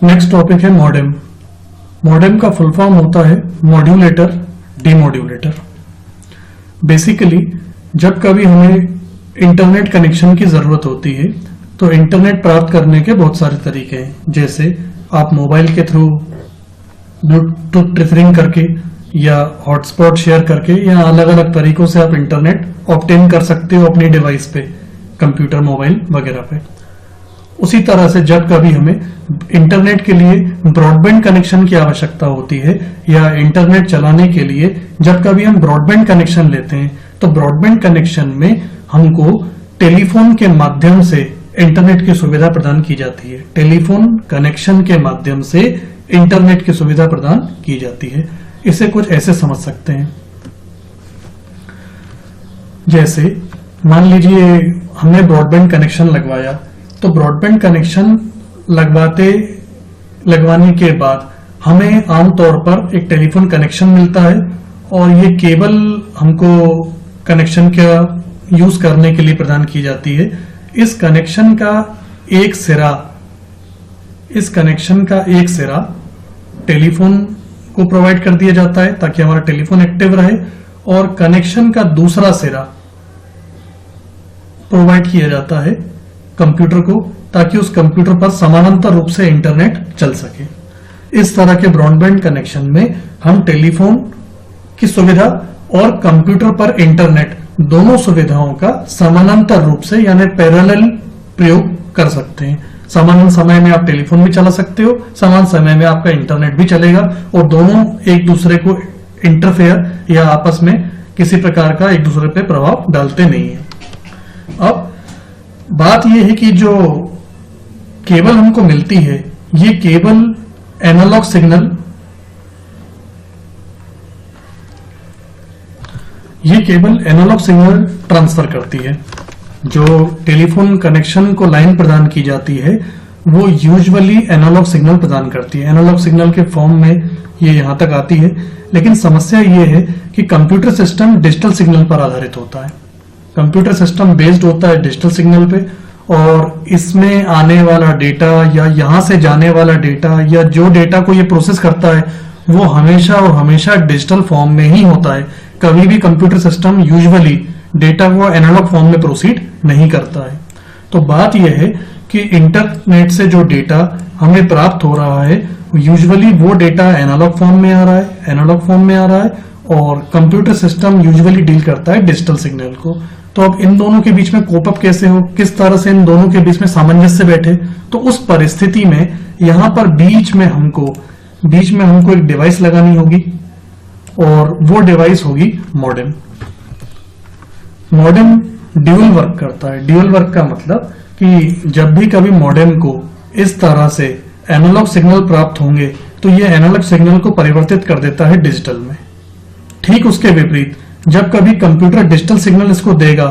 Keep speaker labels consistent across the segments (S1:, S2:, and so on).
S1: Next topic है modem. Modem का full form होता है मॉड्यूलेटर डीमॉड्यूलेटर। बेसिकली जब कभी हमें इंटरनेट कनेक्शन की जरूरत होती है तो इंटरनेट प्राप्त करने के बहुत सारे तरीके हैं, जैसे आप मोबाइल के थ्रू ब्लूटूथ ट्रिफरिंग करके या हॉटस्पॉट शेयर करके या अलग अलग तरीकों से आप इंटरनेट ऑब्टेन कर सकते हो अपनी डिवाइस पे, कंप्यूटर, मोबाइल वगैरह पे। उसी तरह से जब कभी हमें इंटरनेट के लिए ब्रॉडबैंड कनेक्शन की आवश्यकता होती है या इंटरनेट चलाने के लिए जब कभी हम ब्रॉडबैंड कनेक्शन लेते हैं तो ब्रॉडबैंड कनेक्शन में हमको टेलीफोन के माध्यम से इंटरनेट की सुविधा प्रदान की जाती है। टेलीफोन कनेक्शन के माध्यम से इंटरनेट की सुविधा प्रदान की जाती है। इसे कुछ ऐसे समझ सकते हैं, जैसे मान लीजिए हमने ब्रॉडबैंड कनेक्शन लगवाया, तो ब्रॉडबैंड कनेक्शन लगवाने के बाद हमें आमतौर पर एक टेलीफोन कनेक्शन मिलता है और ये केबल हमको कनेक्शन का यूज करने के लिए प्रदान की जाती है। इस कनेक्शन का एक सिरा टेलीफोन को प्रोवाइड कर दिया जाता है ताकि हमारा टेलीफोन एक्टिव रहे, और कनेक्शन का दूसरा सिरा प्रोवाइड किया जाता है कंप्यूटर को ताकि उस कंप्यूटर पर समानांतर रूप से इंटरनेट चल सके। इस तरह के ब्रॉडबैंड कनेक्शन में हम टेलीफोन की सुविधा और कंप्यूटर पर इंटरनेट दोनों सुविधाओं का समानांतर रूप से यानी पैरेलल प्रयोग कर सकते हैं। समान समय में आप टेलीफोन भी चला सकते हो, समान समय में आपका इंटरनेट भी चलेगा और दोनों एक दूसरे को इंटरफेयर या आपस में किसी प्रकार का एक दूसरे पे प्रभाव डालते नहीं है। अब बात यह है कि जो केबल हमको मिलती है, ये केबल एनालॉग सिग्नल ट्रांसफर करती है। जो टेलीफोन कनेक्शन को लाइन प्रदान की जाती है वो यूजुअली एनालॉग सिग्नल प्रदान करती है। एनालॉग सिग्नल के फॉर्म में ये यहां तक आती है, लेकिन समस्या ये है कि कंप्यूटर सिस्टम डिजिटल सिग्नल पर आधारित होता है। कंप्यूटर सिस्टम बेस्ड होता है डिजिटल सिग्नल पे और इसमें आने वाला डेटा या यहां से जाने वाला डेटा या जो डेटा को ये प्रोसेस करता है वो हमेशा और हमेशा डिजिटल फॉर्म में ही होता है। कभी भी कंप्यूटर सिस्टम यूजुअली डेटा को एनालॉग फॉर्म में प्रोसीड नहीं करता है। तो बात यह है कि इंटरनेट से जो डेटा हमें प्राप्त हो रहा है यूजुअली वो डेटा एनालॉग फॉर्म में आ रहा है और कंप्यूटर सिस्टम यूजुअली डील करता है डिजिटल सिग्नल को। तो अब इन दोनों के बीच में कोप अप कैसे हो, किस तरह से इन दोनों के बीच में सामंजस्य बैठे, तो उस परिस्थिति में यहां पर बीच में हमको एक डिवाइस लगानी होगी और वो डिवाइस होगी मॉडेम। मॉडेम ड्यूल वर्क करता है। ड्यूल वर्क का मतलब कि जब भी कभी मॉडेम को इस तरह से एनालॉग सिग्नल प्राप्त होंगे तो ये एनालॉग सिग्नल को परिवर्तित कर देता है डिजिटल में। ठीक उसके विपरीत जब कभी कंप्यूटर डिजिटल सिग्नल इसको देगा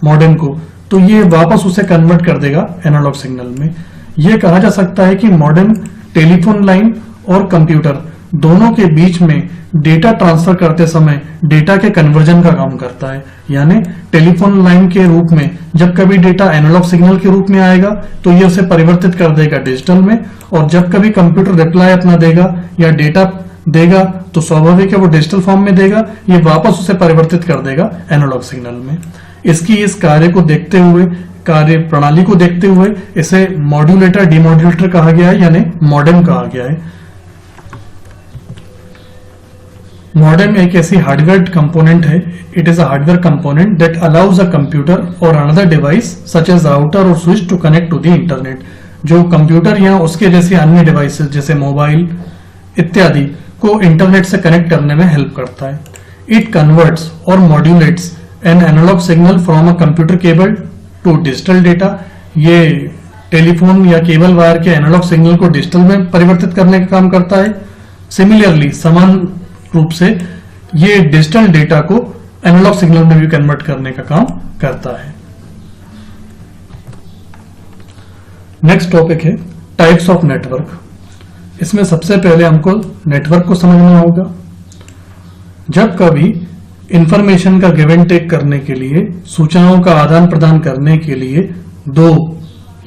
S1: मॉडेम को तो ये वापस उसे कन्वर्ट कर देगा एनालॉग सिग्नल में। यह कहा जा सकता है कि मॉडेम टेलीफोन लाइन और कंप्यूटर दोनों के बीच में डेटा ट्रांसफर करते समय डेटा के कन्वर्जन का काम करता है। यानी टेलीफोन लाइन के रूप में जब कभी डेटा एनालॉग सिग्नल के रूप में आएगा तो ये उसे परिवर्तित कर देगा डिजिटल में, और जब कभी कंप्यूटर रिप्लाई अपना देगा या डेटा देगा तो स्वाभाविक है वो डिजिटल फॉर्म में देगा, ये वापस उसे परिवर्तित कर देगा एनालॉग सिग्नल में। इस कार्य प्रणाली को देखते हुए इसे मॉड्यूलेटर डीमॉड्यूलेटर कहा गया है, यानी मॉडेम कहा गया है। मॉडेम एक ऐसी हार्डवेयर कंपोनेंट है। It is a hardware component that allows a computer or another device such as router or switch to connect to the internet. जो कंप्यूटर या उसके जैसे अन्य डिवाइसेस जैसे मोबाइल इत्यादि को इंटरनेट से कनेक्ट करने में हेल्प करता है। It converts or modulates an analog signal from a computer cable to digital data. ये टेलीफोन या केबल वायर के एनालॉग सिग्नल को डिजिटल में परिवर्तित करने का काम करता है। सिमिलरली समान रूप से ये डिजिटल डेटा को एनालॉग सिग्नल में भी कन्वर्ट करने का काम करता है। नेक्स्ट टॉपिक है टाइप्स ऑफ नेटवर्क। इसमें सबसे पहले हमको नेटवर्क को समझना होगा। जब कभी इंफॉर्मेशन का गिव एंड टेक करने के लिए, सूचनाओं का आदान प्रदान करने के लिए दो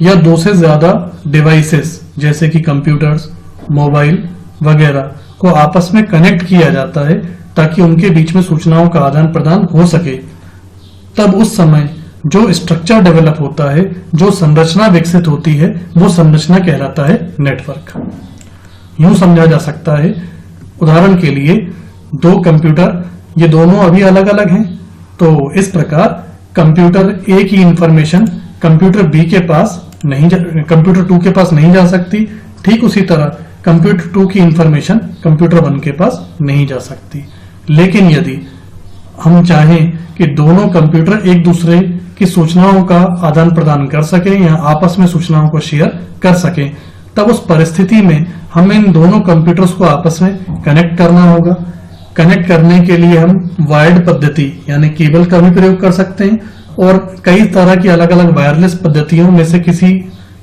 S1: या दो से ज्यादा डिवाइसेस जैसे कि कंप्यूटर्स, मोबाइल वगैरह को आपस में कनेक्ट किया जाता है ताकि उनके बीच में सूचनाओं का आदान प्रदान हो सके, तब उस समय जो स्ट्रक्चर डेवलप होता है, जो संरचना विकसित होती है, वो संरचना कहलाता है नेटवर्क। यूं समझा जा सकता है, उदाहरण के लिए दो कंप्यूटर, ये दोनों अभी अलग अलग हैं, तो इस प्रकार कंप्यूटर ए की इंफॉर्मेशन कंप्यूटर बी के पास नहीं कंप्यूटर 2 के पास नहीं जा सकती। ठीक उसी तरह कंप्यूटर 2 की इंफॉर्मेशन कंप्यूटर 1 के पास नहीं जा सकती। लेकिन यदि हम चाहें कि दोनों कंप्यूटर एक दूसरे की सूचनाओं का आदान प्रदान कर सकें या आपस में सूचनाओं को शेयर कर सकें, तब उस परिस्थिति में हमें इन दोनों कंप्यूटर्स को आपस में कनेक्ट करना होगा। कनेक्ट करने के लिए हम वायर्ड पद्धति यानी केबल का भी प्रयोग कर सकते हैं और कई तरह की अलग अलग वायरलेस पद्धतियों में से किसी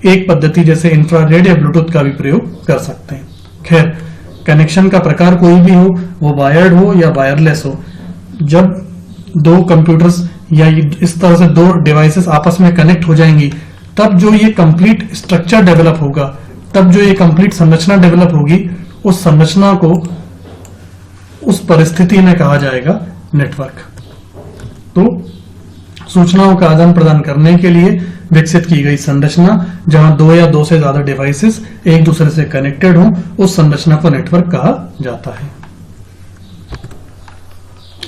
S1: एक पद्धति जैसे इंफ्रारेड या ब्लूटूथ का भी प्रयोग कर सकते हैं। खैर, कनेक्शन का प्रकार कोई भी हो, वो वायर्ड हो या वायरलेस हो, जब दो कंप्यूटर्स या इस तरह से दो डिवाइसेस आपस में कनेक्ट हो जाएंगी, तब जो ये कंप्लीट स्ट्रक्चर डेवलप होगा, तब जो ये कंप्लीट संरचना डेवलप होगी, उस संरचना को उस परिस्थिति में कहा जाएगा नेटवर्क। तो सूचनाओं का आदान प्रदान करने के लिए विकसित की गई संरचना, जहां दो या दो से ज्यादा डिवाइसेस एक दूसरे से कनेक्टेड हों, उस संरचना को नेटवर्क कहा जाता है।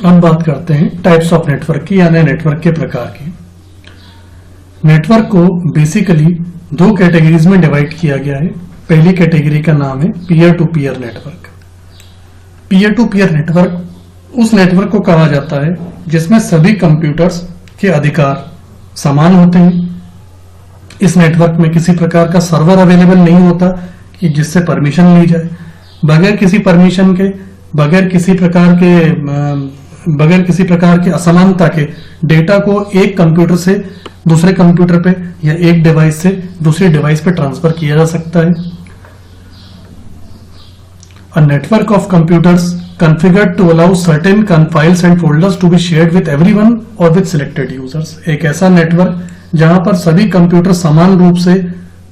S1: अब बात करते हैं टाइप्स ऑफ नेटवर्क की, यानी नेटवर्क के प्रकार की। नेटवर्क को बेसिकली दो कैटेगरीज में डिवाइड किया गया है। पहली कैटेगरी का नाम है peer to peer network. Peer to peer network उस नेटवर्क को कहा जाता है जिसमें सभी कंप्यूटर्स के अधिकार समान होते हैं। इस नेटवर्क में किसी प्रकार का सर्वर अवेलेबल नहीं होता कि जिससे परमिशन ली जाए। बगैर किसी परमिशन के, बगैर किसी प्रकार के असमानता के डेटा को एक कंप्यूटर से दूसरे कंप्यूटर पे या एक डिवाइस से दूसरे डिवाइस पे ट्रांसफर किया जा सकता है। A network of computers configured to allow certain files and folders to be shared with everyone or with selected users। एक ऐसा नेटवर्क जहां पर सभी कंप्यूटर समान रूप से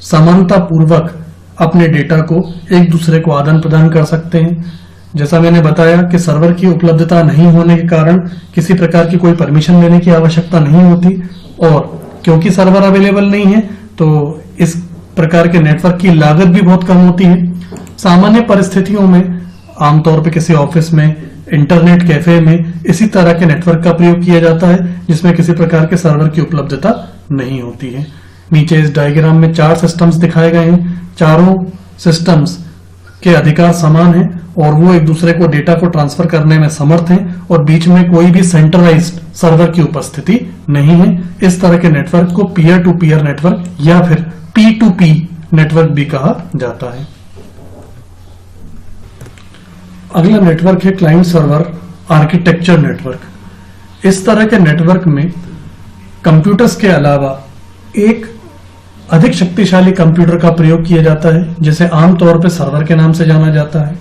S1: समानता पूर्वक अपने डेटा को एक दूसरे को आदान प्रदान कर सकते हैं। जैसा मैंने बताया कि सर्वर की उपलब्धता नहीं होने के कारण किसी प्रकार की कोई परमिशन लेने की आवश्यकता नहीं होती, और क्योंकि सर्वर अवेलेबल नहीं है तो इस प्रकार के नेटवर्क की लागत भी बहुत कम होती है। सामान्य परिस्थितियों में आमतौर पर किसी ऑफिस में, इंटरनेट कैफे में इसी तरह के नेटवर्क का प्रयोग किया जाता है जिसमें किसी प्रकार के सर्वर की उपलब्धता नहीं होती है। नीचे इस डायग्राम में 4 सिस्टम्स दिखाए गए हैं। चारों सिस्टम्स के अधिकार समान हैं और वो एक दूसरे को डेटा को ट्रांसफर करने में समर्थ हैं, और बीच में कोई भी सेंट्रलाइज्ड सर्वर की उपस्थिति नहीं है। इस तरह के नेटवर्क को पीयर टू पीयर नेटवर्क या फिर P2P नेटवर्क भी कहा जाता है। अगला नेटवर्क है क्लाइंट सर्वर आर्किटेक्चर नेटवर्क। इस तरह के नेटवर्क में कंप्यूटर्स के अलावा एक अधिक शक्तिशाली कंप्यूटर का प्रयोग किया जाता है, जिसे आमतौर पर सर्वर के नाम से जाना जाता है।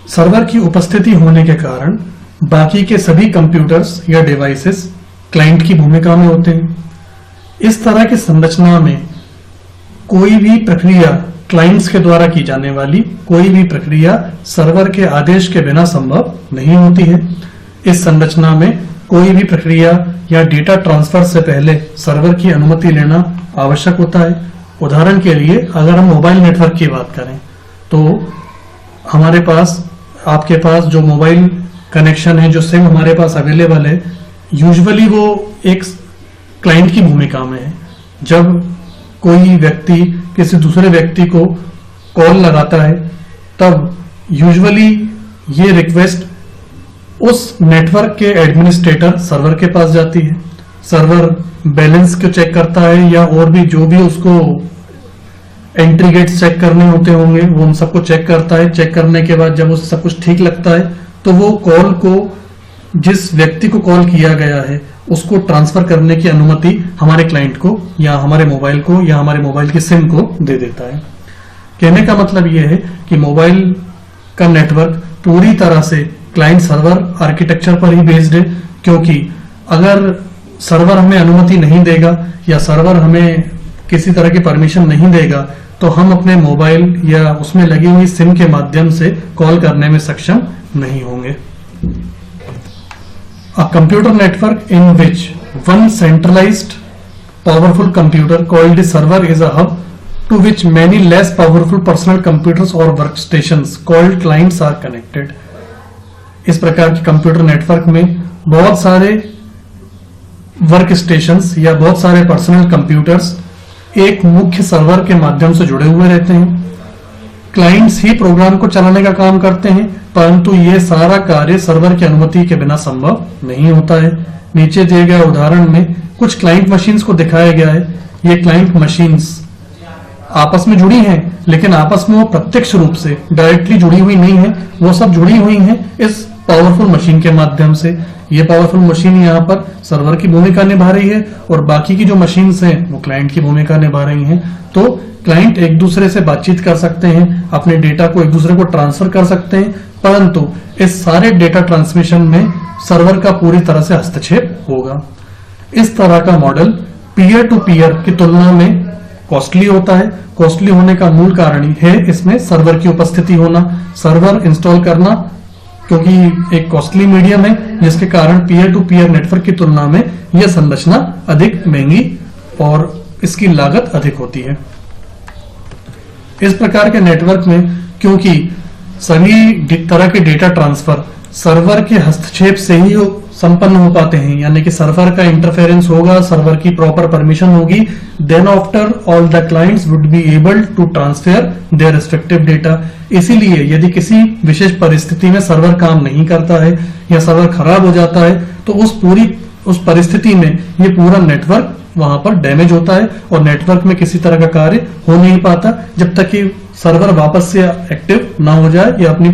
S1: सर्वर की उपस्थिति होने के कारण बाकी के सभी कंप्यूटर्स या डिवाइसेस क्लाइंट की भूमिका में होते हैं। इस तरह की संरचना में कोई भी प्रक्रिया, क्लाइंट्स के द्वारा की जाने वाली कोई भी प्रक्रिया सर्वर के आदेश के बिना संभव नहीं होती है। इस संरचना में कोई भी प्रक्रिया या डेटा ट्रांसफर से पहले सर्वर की अनुमति लेना आवश्यक होता है। उदाहरण के लिए अगर हम मोबाइल नेटवर्क की बात करें तो हमारे पास, आपके पास जो मोबाइल कनेक्शन है, जो सिम हमारे पास अवेलेबल है, यूजुअली वो एक क्लाइंट की भूमिका में है। जब कोई व्यक्ति किसी दूसरे व्यक्ति को कॉल लगाता है तब यूजुअली ये रिक्वेस्ट उस नेटवर्क के एडमिनिस्ट्रेटर सर्वर के पास जाती है। सर्वर बैलेंस को चेक करता है या और भी जो भी उसको एंट्री गेट्स चेक करने होते होंगे वो उन सबको चेक करता है। चेक करने के बाद जब उसे सब कुछ ठीक लगता है तो वो कॉल को, जिस व्यक्ति को कॉल किया गया है, उसको ट्रांसफर करने की अनुमति हमारे क्लाइंट को या हमारे मोबाइल को या हमारे मोबाइल की सिम को दे देता है। कहने का मतलब यह है कि मोबाइल का नेटवर्क पूरी तरह से क्लाइंट सर्वर आर्किटेक्चर पर ही बेस्ड है, क्योंकि अगर सर्वर हमें अनुमति नहीं देगा या सर्वर हमें किसी तरह की परमिशन नहीं देगा तो हम अपने मोबाइल या उसमें लगी हुई सिम के माध्यम से कॉल करने में सक्षम नहीं होंगे। A computer network in which one centralized powerful computer called a server is a hub to which many less powerful personal computers or workstations called clients are connected। इस प्रकार के कंप्यूटर नेटवर्क में बहुत सारे वर्क स्टेशंस या बहुत सारे personal computers एक मुख्य सर्वर के माध्यम से जुड़े हुए रहते हैं। क्लाइंट्स ही प्रोग्राम को चलाने का काम करते हैं, परंतु यह सारा कार्य सर्वर की अनुमति के बिना संभव नहीं होता है। नीचे दिए गए उदाहरण में कुछ क्लाइंट मशीन्स को दिखाया गया है। ये क्लाइंट मशीन्स आपस में जुड़ी हैं, लेकिन आपस में वो प्रत्यक्ष रूप से डायरेक्टली जुड़ी हुई नहीं है। वो सब जुड़ी हुई हैं इस पावरफुल मशीन के माध्यम से। ये पावरफुल मशीन यहाँ पर सर्वर की भूमिका निभा रही है और बाकी की जो मशीन्स हैं वो क्लाइंट की भूमिका निभा रही हैं। तो क्लाइंट एक दूसरे से बातचीत कर सकते हैं, अपने डेटा को एक दूसरे को ट्रांसफर कर सकते हैं, परंतु इस सारे डेटा ट्रांसमिशन में सर्वर का पूरी तरह से हस्तक्षेप होगा। इस तरह का मॉडल पीयर टू पीयर की तुलना में कॉस्टली होता है। कॉस्टली होने का मूल कारण है इसमें सर्वर की उपस्थिति होना, सर्वर इंस्टॉल करना, क्योंकि एक कॉस्टली मीडियम है, जिसके कारण पीयर टू पीयर नेटवर्क की तुलना में यह संरचना अधिक महंगी और इसकी लागत अधिक होती है। इस प्रकार के नेटवर्क में क्योंकि सभी तरह के डेटा ट्रांसफर सर्वर के हस्तक्षेप से ही संपन्न हो पाते हैं, यानी कि सर्वर का इंटरफेरेंस होगा, सर्वर की प्रॉपर परमिशन होगी, then after all the clients would be able to transfer their respective data. इसीलिए यदि किसी विशेष परिस्थिति में सर्वर काम नहीं करता है या सर्वर खराब हो जाता है, तो उस परिस्थिति में ये पूरा नेटवर्क वहां पर डैमेज होता है और नेटवर्क में किसी तरह का कार्य हो नहीं पाता जब तक कि सर्वर वापस से एक्टिव ना हो जाए या अपनी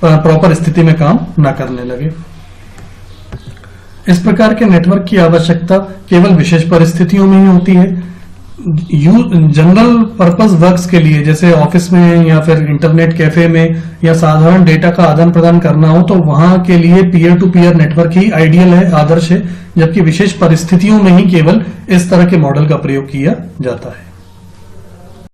S1: प्रॉपर स्थिति में काम ना करने लगे। इस प्रकार के नेटवर्क की आवश्यकता केवल विशेष परिस्थितियों में ही होती है। जनरल पर्पस वर्क्स के लिए, जैसे ऑफिस में या फिर इंटरनेट कैफे में या साधारण डेटा का आदान प्रदान करना हो, तो वहां के लिए पीयर टू पीयर नेटवर्क ही आइडियल है, आदर्श है, जबकि विशेष परिस्थितियों में ही केवल इस तरह के मॉडल का प्रयोग किया जाता है।